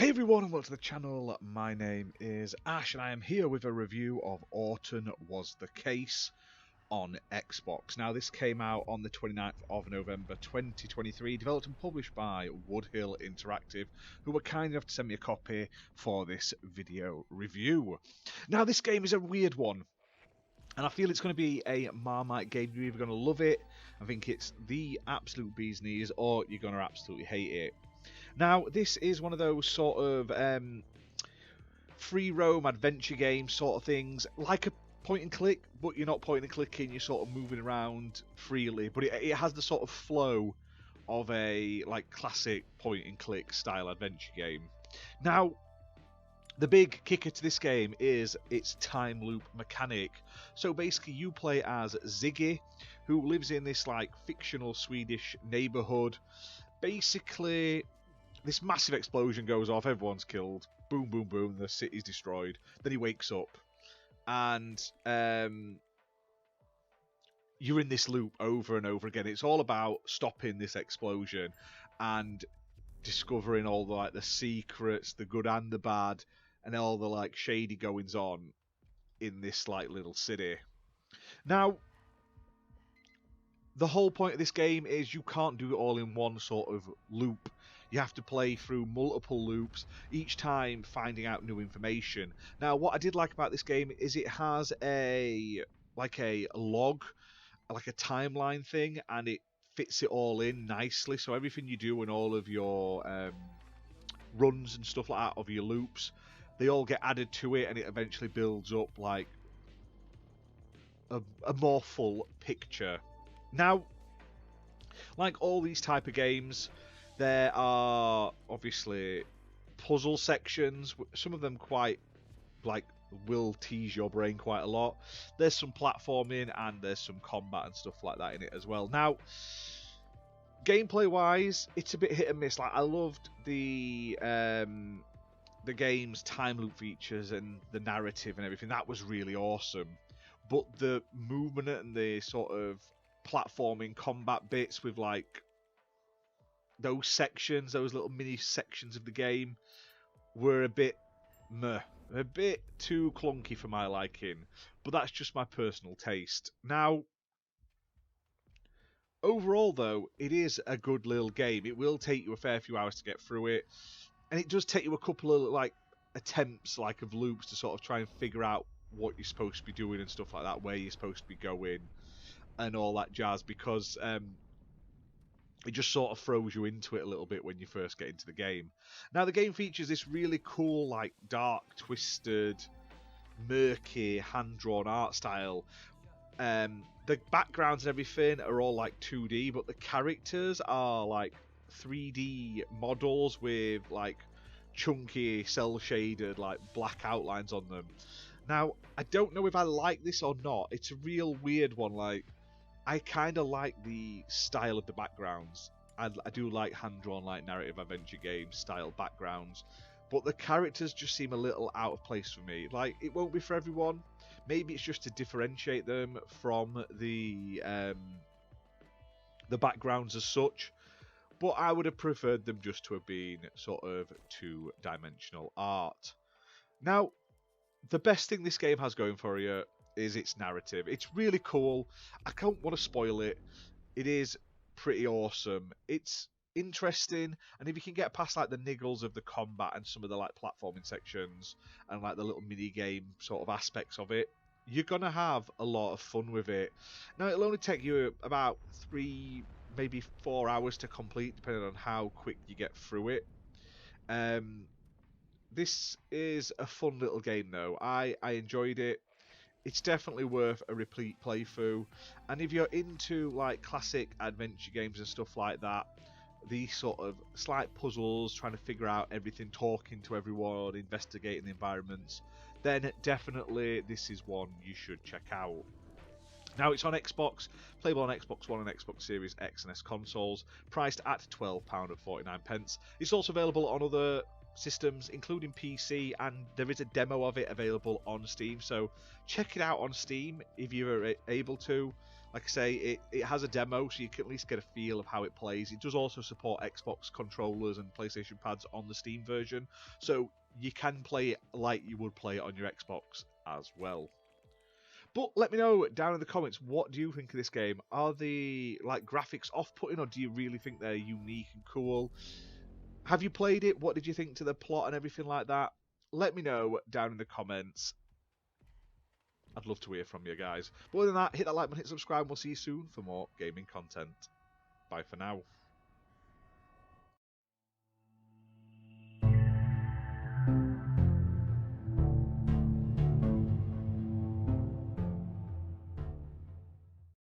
Hey everyone and welcome to the channel. My name is Ash and I am here with a review of Orten Was the Case on Xbox. Now this came out on the 29th of November 2023, developed and published by Woodhill Interactive, who were kind enough to send me a copy for this video review. Now this game is a weird one, and I feel it's going to be a Marmite game. You're either going to love it, I think it's the absolute bee's knees, or you're going to absolutely hate it. Now, this is one of those sort of free roam adventure game sort of things, like a point and click, but you're not pointing and clicking, you're sort of moving around freely, but it has the sort of flow of a like classic point and click style adventure game. Now, the big kicker to this game is its time loop mechanic. So basically you play as Ziggy, who lives in this like fictional Swedish neighborhood. Basically, this massive explosion goes off, everyone's killed, boom, boom, boom, the city's destroyed. Then he wakes up, and you're in this loop over and over again. It's all about stopping this explosion and discovering all the like the secrets, the good and the bad, and all the like shady goings on in this like little city. Now, the whole point of this game is you can't do it all in one sort of loop. You have to play through multiple loops, each time finding out new information. Now, what I did like about this game is it has a log, like a timeline thing, and it fits it all in nicely. So everything you do and all of your runs and stuff like that of your loops, they all get added to it, and it eventually builds up like a more full picture. Now, like all these type of games, there are obviously puzzle sections, some of them quite like will tease your brain quite a lot. There's some platforming and there's some combat and stuff like that in it as well. Now, gameplay wise, it's a bit hit and miss. Like, I loved the game's time loop features and the narrative and everything. That was really awesome. But the movement and the sort of platforming combat bits with like those sections, those little mini sections of the game, were a bit meh, a bit too clunky for my liking, but that's just my personal taste. Now, overall though, it is a good little game. It will take you a fair few hours to get through it, and it does take you a couple of like attempts like of loops to sort of try and figure out what you're supposed to be doing and stuff like that, where you're supposed to be going and all that jazz, because it just sort of throws you into it a little bit when you first get into the game. Now, the game features this really cool, like, dark, twisted, murky, hand-drawn art style. The backgrounds and everything are all, like, 2D, but the characters are, like, 3D models with, like, chunky, cel-shaded, like, black outlines on them. Now, I don't know if I like this or not. It's a real weird one, like, I kind of like the style of the backgrounds. I do like hand-drawn, like narrative adventure game style backgrounds, but the characters just seem a little out of place for me. Like, it won't be for everyone. Maybe it's just to differentiate them from the backgrounds as such. But I would have preferred them just to have been sort of two-dimensional art. Now, the best thing this game has going for you is its narrative. It's really cool. I don't want to spoil it. It is pretty awesome. It's interesting, and if you can get past like the niggles of the combat and some of the like platforming sections and like the little mini game sort of aspects of it, you're gonna have a lot of fun with it. Now, it'll only take you about 3, maybe 4 hours to complete, depending on how quick you get through it. This is a fun little game though. I enjoyed it. It's definitely worth a repeat playthrough, and if you're into like classic adventure games and stuff like that, these sort of slight puzzles, trying to figure out everything, talking to everyone, investigating the environments, then definitely this is one you should check out. Now, it's on Xbox, playable on Xbox One and Xbox Series X and S consoles, priced at £12.49. It's also available on other systems, including PC, and there is a demo of it available on Steam. So check it out on Steam if you're able to. Like I say, it has a demo, so you can at least get a feel of how it plays. It does also support Xbox controllers and PlayStation pads on the Steam version, so you can play it like you would play it on your Xbox as well. But let me know down in the comments, what do you think of this game? Are the graphics off-putting, or do you really think they're unique and cool? Have you played it? What did you think to the plot and everything like that? Let me know down in the comments. I'd love to hear from you guys. But other than that, hit that like button, hit subscribe, and we'll see you soon for more gaming content. Bye for now.